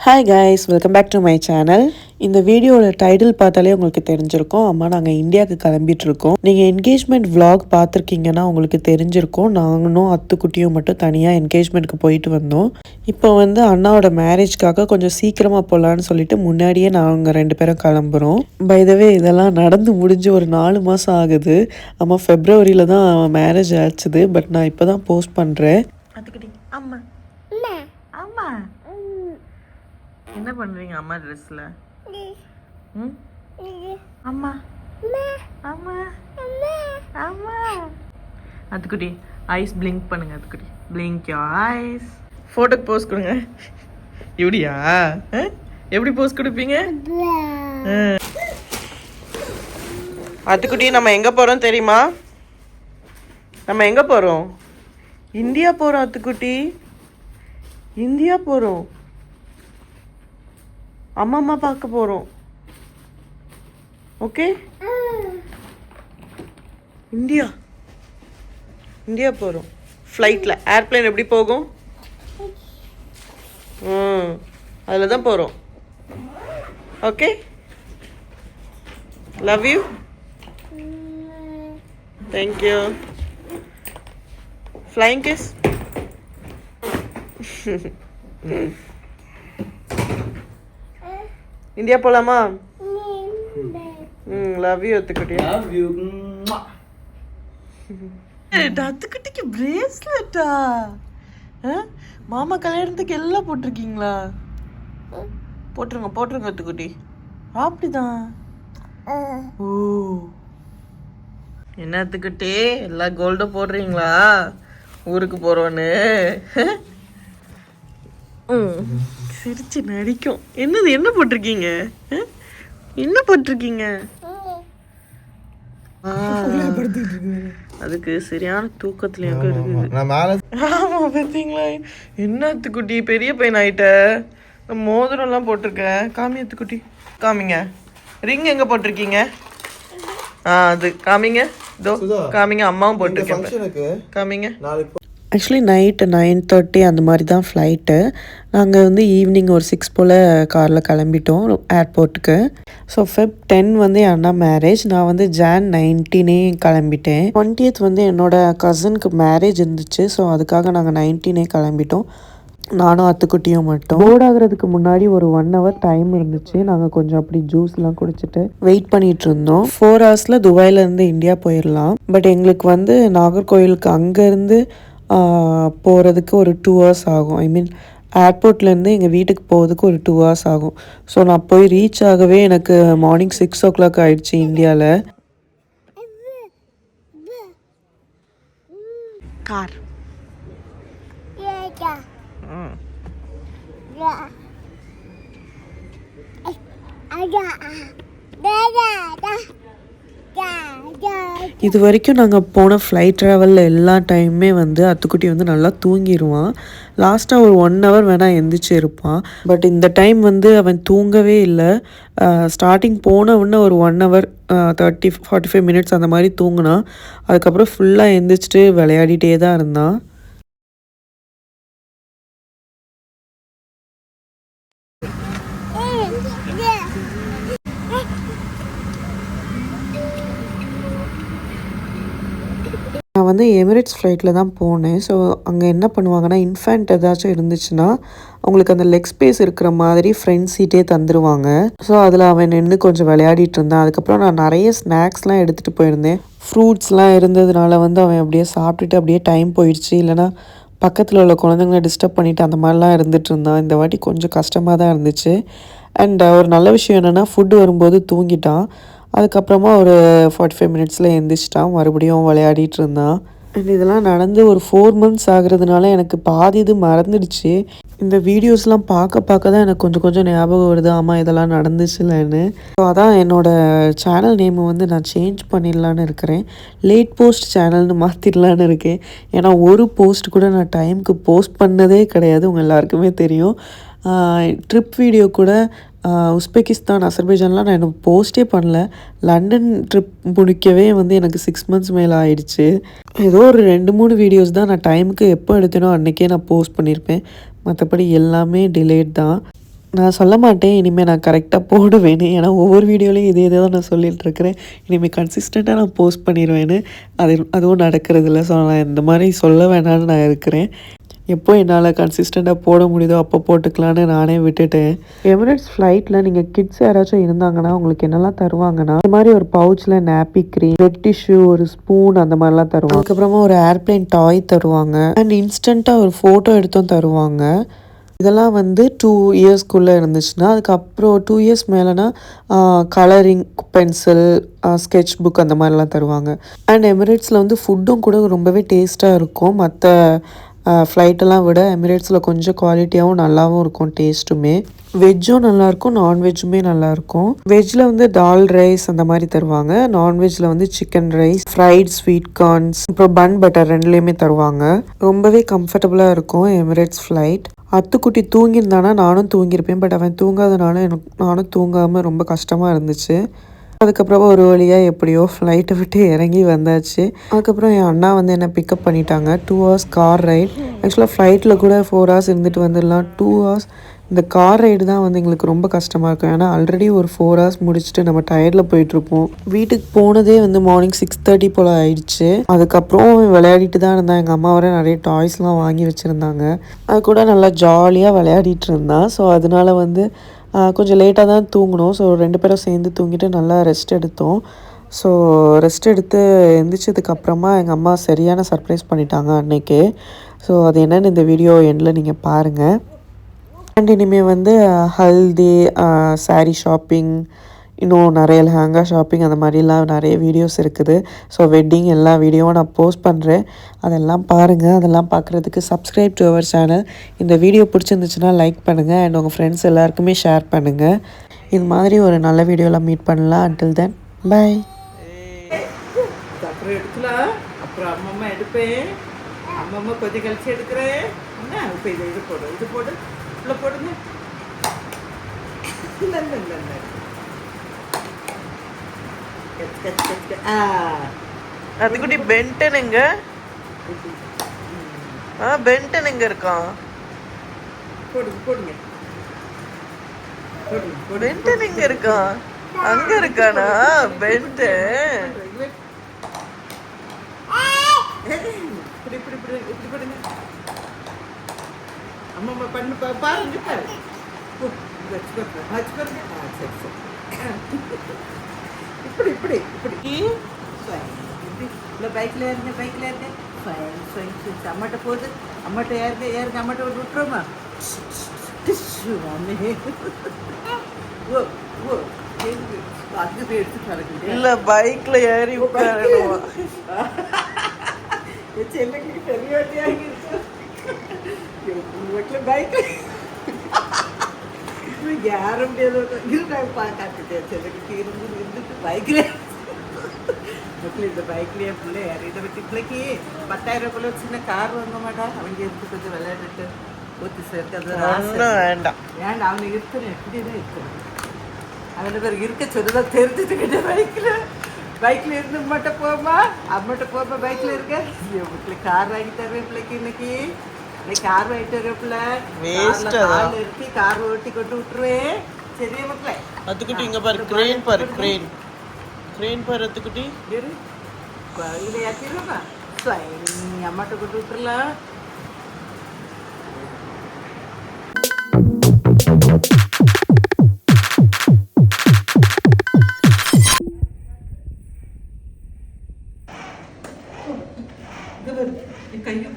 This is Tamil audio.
Hi guys, welcome back to my channel. இந்த வீடியோட டைட்டில் பார்த்தாலே உங்களுக்கு தெரிஞ்சிருக்கும். அம்மா நாங்கள் இந்தியாவுக்கு கிளம்பிட்டுருக்கோம். நீங்கள் என்கேஜ்மெண்ட் vlog பார்த்துருக்கீங்கன்னா உங்களுக்கு தெரிஞ்சிருக்கும். நாங்களும் அத்துக்குட்டியும் மட்டும் தனியாக என்கேஜ்மெண்ட்டுக்கு போயிட்டு வந்தோம். இப்போ வந்து அண்ணாவோட மேரேஜ்க்காக கொஞ்சம் சீக்கிரமாக போகலான்னு சொல்லிட்டு முன்னாடியே நாங்கள் 2 பேரும் கிளம்புறோம். பை த வே இதெல்லாம் நடந்து முடிஞ்சு ஒரு 4 மாதம் ஆகுது. அம்மா ஃபெப்ரவரியில் தான் மேரேஜ் ஆச்சுது. பட் நான் இப்போ தான் போஸ்ட் பண்ணுறேன். அத்துக்குட்டி அம்மா அம்மா என்ன பண்றீங்க அம்மா ட்ரெஸ்ல? அம்மா அம்மா அம்மா அதுக்குட்டி ஐஸ் பிளிங்க் பண்ணுங்க. அதுக்குட்டி பிளிங்க் யோர் ஐஸ். போட்டோக்கு போஸ் கொடுங்க. எப்படியா? எப்படி போஸ் கொடுப்பீங்க? அதுக்குட்டி நம்ம எங்க போறோம் தெரியுமா? நம்ம எங்க போறோம்? இந்தியா போறோம். அத்துக்குட்டி இந்தியா போறோம். அம்மா பார்க்க போகிறோம். ஓகே, இந்தியா போகிறோம். ஃப்ளைட்டில் ஏர்ப்ளைன் எப்படி போகும்? அதில் தான் போகிறோம். Okay, love you. Thank you. Flying kiss. India போலாமா? லவ் யூ அத்துக்குட்டி. Love you. அத்துக்குட்டிக்கு பிரேஸ்லெட்டா? மாமா கல்யாணத்துக்கு எல்லாம் போட்டிருக்கீங்களா? போட்டுருங்க அத்துக்குட்டி. அப்படிதான். ஓ, என்ன அத்துக்குட்டி எல்லாம் கோல்டும் போடுறீங்களா ஊருக்கு போறோன்னு? சிரிச்சு நடிக்கும். என்னது என்ன போட்டிருக்கீங்க? என்ன போட்டிருக்கீங்க? அதுக்கு சரியான தூக்கத்துல எங்க இருக்குது. ஆமா பார்த்தீங்களா? என்னத்துக்குட்டி பெரிய பையன் ஆயிட்ட. மோதிரம் எல்லாம் போட்டிருக்க. காமி அத்துக்குட்டி காமிங்க. ரிங் எங்க போட்டிருக்கீங்க? அது காமிங்க. காமிங்க. அம்மாவும் போட்டிருக்கேன். காமிங்க. ஆக்சுவலி நைட்டு 9:30 அந்த மாதிரி தான் ஃப்ளைட்டு. நாங்கள் வந்து ஈவினிங் ஒரு 6 போல் காரில் கிளம்பிட்டோம் ஏர்போர்ட்டுக்கு. ஸோ Feb 10 வந்து என் அண்ணா மேரேஜ். நான் வந்து Jan 19 கிளம்பிட்டேன். 20th வந்து என்னோடய கசினுக்கு மேரேஜ் இருந்துச்சு. ஸோ அதுக்காக நாங்கள் 19 கிளம்பிட்டோம். நானும் அத்துக்குட்டியும் மட்டும். போர்ட் ஆகிறதுக்கு முன்னாடி ஒரு 1 hour டைம் இருந்துச்சு. நாங்கள் கொஞ்சம் அப்படி ஜூஸ்லாம் குடிச்சிட்டு வெயிட் பண்ணிட்டு இருந்தோம். 4 hours துபாயிலேருந்து இந்தியா போயிடலாம். பட் எங்களுக்கு வந்து நாகர்கோயிலுக்கு அங்கேருந்து போகிறதுக்கு ஒரு 2 hours ஆகும். ஐ மீன் ஏர்போர்ட்லேருந்து எங்கள் வீட்டுக்கு போகிறதுக்கு ஒரு 2 hours ஆகும். ஸோ நான் போய் ரீச் ஆகவே எனக்கு மார்னிங் 6 o'clock ஆயிடுச்சு இந்தியாவில். கார் இது வரைக்கும் நாங்கள் போன ஃப்ளைட் ட்ராவலில் எல்லா டைமுமே வந்து அத்துக்குட்டி வந்து நல்லா தூங்கிடுவான். லாஸ்ட்டாக ஒரு 1 hour வேணால் எந்திரிச்சு இருப்பான். பட் இந்த டைம் வந்து அவன் தூங்கவே இல்லை. ஸ்டார்டிங் போன உடனே ஒரு 1 hour 30-45 minutes அந்த மாதிரி தூங்கினான். அதுக்கப்புறம் ஃபுல்லாக எந்திரிச்சிட்டு விளையாடிட்டே தான் இருந்தான். நான் வந்து எமிரேட்ஸ் ஃப்ளைட்டில் தான் போனேன். ஸோ அங்கே என்ன பண்ணுவாங்கன்னா, இன்ஃபேண்ட் ஏதாச்சும் இருந்துச்சுன்னா அவங்களுக்கு அந்த லெக் ஸ்பேஸ் இருக்கிற மாதிரி ஃப்ரண்ட் சீட்டே தந்துடுவாங்க. ஸோ அதில் அவன் நின்று கொஞ்சம் விளையாடிட்டு இருந்தான். அதுக்கப்புறம் நான் நிறைய ஸ்நாக்ஸ்லாம் எடுத்துகிட்டு போயிருந்தேன். ஃப்ரூட்ஸ்லாம் இருந்ததுனால வந்து அவன் அப்படியே சாப்பிட்டுட்டு அப்படியே டைம் போயிடுச்சு. இல்லைனா பக்கத்தில் உள்ள குழந்தைங்கள டிஸ்டர்ப் பண்ணிவிட்டு அந்த மாதிரிலாம் இருந்துகிட்டு இருந்தான். இந்த வாட்டி கொஞ்சம் கஷ்டமாக தான் இருந்துச்சு. அண்ட் ஒரு நல்ல விஷயம் என்னென்னா ஃபுட்டு வரும்போது தூங்கிட்டான். அதுக்கப்புறமா ஒரு 45 minutes எந்திரிச்சிட்டான். மறுபடியும் விளையாடிட்டு இருந்தான். அண்ட் இதெல்லாம் நடந்து ஒரு 4 months ஆகுறதுனால எனக்கு பாதி இது மறந்துடுச்சு. இந்த வீடியோஸ்லாம் பார்க்க தான் எனக்கு கொஞ்சம் கொஞ்சம் ஞாபகம் வருது. ஆமாம் இதெல்லாம் நடந்துச்சுலன்னு. ஸோ அதான் என்னோடய சேனல் நேமை வந்து நான் சேஞ்ச் பண்ணிடலான்னு இருக்கிறேன். லேட் போஸ்ட் சேனல்னு மாற்றிடலான்னு இருக்கேன். ஏன்னா ஒரு போஸ்ட் கூட நான் டைமுக்கு போஸ்ட் பண்ணதே கிடையாது. உங்கள் எல்லாருக்குமே தெரியும். ட்ரிப் வீடியோ கூட உஸ்பெகிஸ்தான், அசர்பைஜான்லாம் நான் எனக்கு போஸ்ட்டே பண்ணல. லண்டன் ட்ரிப் முடிக்கவே வந்து எனக்கு 6 months மேலே ஆயிடுச்சு. ஏதோ ஒரு 2-3 வீடியோஸ் தான் நான் டைமுக்கு எப்போ எடுத்தேனோ அன்றைக்கே நான் போஸ்ட் பண்ணியிருப்பேன். மற்றபடி எல்லாமே டிலேட் தான். நான் சொல்ல மாட்டேன் இனிமேல் நான் கரெக்டாக போடுவேன்னு. ஏன்னா ஒவ்வொரு வீடியோலையும் இதே தான் நான் சொல்லிகிட்ருக்கிறேன். இனிமேல் கன்சிஸ்டண்ட்டாக நான் போஸ்ட் பண்ணிடுவேன்னு. அதுவும் நடக்கிறதில்ல. ஸோ நான் இந்த மாதிரி சொல்ல வேணான்னு நான் இருக்கிறேன். எப்போ என்னால் கன்சிஸ்டண்ட்டாக போட முடியுதோ அப்போ போட்டுக்கலான்னு நானே விட்டுட்டேன். எமிரேட்ஸ் ஃப்ளைட்டில் நீங்கள் கிட்ஸ் யாராச்சும் இருந்தாங்கன்னா உங்களுக்கு என்னெல்லாம் தருவாங்கன்னா, இந்த மாதிரி ஒரு பவுச்சில் நாப்பி க்ரீம், வெட் டிஷ்யூ, ஒரு ஸ்பூன் அந்த மாதிரிலாம் தருவாங்க. அதுக்கப்புறமா ஒரு ஏர்ப்ளைன் டாய் தருவாங்க. அண்ட் இன்ஸ்டண்ட்டாக ஒரு ஃபோட்டோ எடுத்தும் தருவாங்க. இதெல்லாம் வந்து 2 இயர்ஸ்க்குள்ளே இருந்துச்சுன்னா, அதுக்கப்புறம் 2 இயர்ஸ் மேலேனா கலரிங் பென்சில், ஸ்கெட்ச் புக் அந்த மாதிரிலாம் தருவாங்க. அண்ட் எமிரேட்ஸில் வந்து ஃபுட்டும் கூட ரொம்பவே டேஸ்ட்டாக இருக்கும். மற்ற ஃப்ளைட்டெல்லாம் விட எமிரேட்ஸில் கொஞ்சம் குவாலிட்டியாகவும் நல்லாவும் இருக்கும் டேஸ்ட்டுமே. வெஜ்ஜும் நல்லாயிருக்கும், நான்வெஜ்ஜுமே நல்லாயிருக்கும். வெஜ்ஜில் வந்து தால் ரைஸ் அந்த மாதிரி தருவாங்க. நான்வெஜ்ஜில் வந்து chicken rice, fried sweet corns, அப்புறம் பன் பட்டர் ரெண்டுலேயுமே தருவாங்க. ரொம்பவே கம்ஃபர்டபுளாக இருக்கும் எமிரேட்ஸ் ஃப்ளைட். அத்துக்குட்டி தூங்கியிருந்தானா நானும் தூங்கியிருப்பேன். பட் அவன் தூங்காதனால நானும் தூங்காமல் ரொம்ப கஷ்டமாக இருந்துச்சு. அதுக்கப்புறமா ஒரு வழியாக எப்படியோ ஃப்ளைட்டை விட்டு இறங்கி வந்தாச்சு. அதுக்கப்புறம் என் அண்ணா வந்து என்னை பிக்கப் பண்ணிட்டாங்க. 2 ஹவர்ஸ் கார் ரைட். ஆக்சுவலாக ஃப்ளைட்டில் கூட 4 ஹவர்ஸ் இருந்துட்டு வந்துடலாம். 2 ஹவர்ஸ் இந்த கார் ரைடு தான் வந்து எங்களுக்கு ரொம்ப கஷ்டமாக இருக்கும். ஏன்னா ஆல்ரெடி ஒரு 4 ஹவர்ஸ் முடிச்சுட்டு நம்ம டயர்டில் போயிட்டுருப்போம். வீட்டுக்கு போனதே வந்து மார்னிங் 6:30 போல் ஆயிடுச்சு. அதுக்கப்புறம் விளையாடிட்டு தான் இருந்தான். எங்கள் அம்மா வர நிறைய டாய்ஸ்லாம் வாங்கி வச்சுருந்தாங்க. அது கூட நல்லா ஜாலியாக விளையாடிட்டு இருந்தான். ஸோ அதனால வந்து கொஞ்சம் லேட்டாக தான் தூங்கினோம். ஸோ 2 பேரும் சேர்ந்து தூங்கிட்டு நல்லா ரெஸ்ட் எடுத்தோம். ஸோ ரெஸ்ட் எடுத்து எந்திரிச்சதுக்கப்புறமா எங்கள் அம்மா சரியான சர்ப்ரைஸ் பண்ணிட்டாங்க அன்னைக்கு. ஸோ அது என்னென்னு இந்த வீடியோ எண்டில் நீங்கள் பாருங்கள். அண்ட் இனிமேல் வந்து ஹல்தி, சாரீ ஷாப்பிங், இன்னும் நிறைய லெஹங்கா ஷாப்பிங் அந்த மாதிரிலாம் நிறைய வீடியோஸ் இருக்குது. ஸோ வெட்டிங் எல்லா வீடியோவும் நான் போஸ்ட் பண்ணுறேன். அதெல்லாம் பாருங்கள். அதெல்லாம் பார்க்குறதுக்கு சப்ஸ்கிரைப் டு அவர் சேனல். இந்த வீடியோ பிடிச்சிருந்துச்சுன்னா லைக் பண்ணுங்கள். அண்ட் உங்கள் ஃப்ரெண்ட்ஸ் எல்லாருக்குமே ஷேர் பண்ணுங்கள். இது மாதிரி ஒரு நல்ல வீடியோவில் மீட் பண்ணலாம். Until then bye. அப்புறம் எடுக்கலாம். அப்புறம் அம்மம்மா எடுப்பேன். அம்மம்மா கொஞ்சம் கழிச்சு எடுக்கிறேன். என்ன இப்போ இது போடு, இது போடு, இவ்வளோ போடுங்க. இல்லை இல்லை இல்லை இல்லை அதுக்குட்டி பென்டன் எங்க? பென்டன் எங்க இருக்கான்? போடுங்க போடுங்க. பென்டன் எங்க இருக்கான்? அங்க இருக்கானா பென்டன்? இப்படி இப்படி இப்படி இப்படி போடுங்க. அம்மா அம்மா பண்ணு பாருங்க பாரு. இப்படி இப்படி இப்படி இல்லை பைக்கில் ஏறுங்க, பைக்கில் ஏறுங்க. அம்மாட்ட போகுது, அம்மாட்ட ஏறுங்க, ஏறுங்க, அம்மாட்ட ஒரு விட்டுருமா. ஓ ஓ அங்கே எடுத்து பாருங்க. இல்லை பைக்கில் ஏறி உட்காரணுமா? செல்லுக்கு பெரிய வட்டியாகி வீட்டில் பைக்கு ஏற முடியாது. இருந்தாங்க பார்க்காட்டு செல்லுக்கு இருந்துட்டு பைக்கில் மக்கள் இந்த பைக்லேயே பிள்ளை ஏறிட்ட பற்றி பிள்ளைக்கு 10,000 சின்ன கார் வாங்க மாட்டா. அவங்க இருந்து கொஞ்சம் விளையாடிட்டு ஊற்றி சேர்த்து அது வேண்டாம் வேண்டாம். அவங்க இருக்கணும், எப்படி தான் இருக்கணும். அவனை பேர் இருக்க சொல்லுதான் தெரிஞ்சுட்டுக்கிட்ட பைக்கில் இருந்து மட்டும் போமா, அம்மட்ட போமா பைக்கில் இருக்க. பிள்ளை கார் வாங்கி தருவேன் பிள்ளைக்கு. இன்னைக்கு கார் வாங்கிட்டு வருவேன் பிள்ளை. காரில் இருக்கு, கார் ஓட்டி கொண்டு விட்டுருவேன். சரியா மக்களே? அதுக்குட்டி இங்கே பாரு, க்ரெயின் பாரு, க்ரெயின் க்ரெயின் பாரு. அதுக்குட்டி இதை ஏற்றிடுவேம்மா. அம்மாட்ட கொண்டு விட்டுருலாம். கையை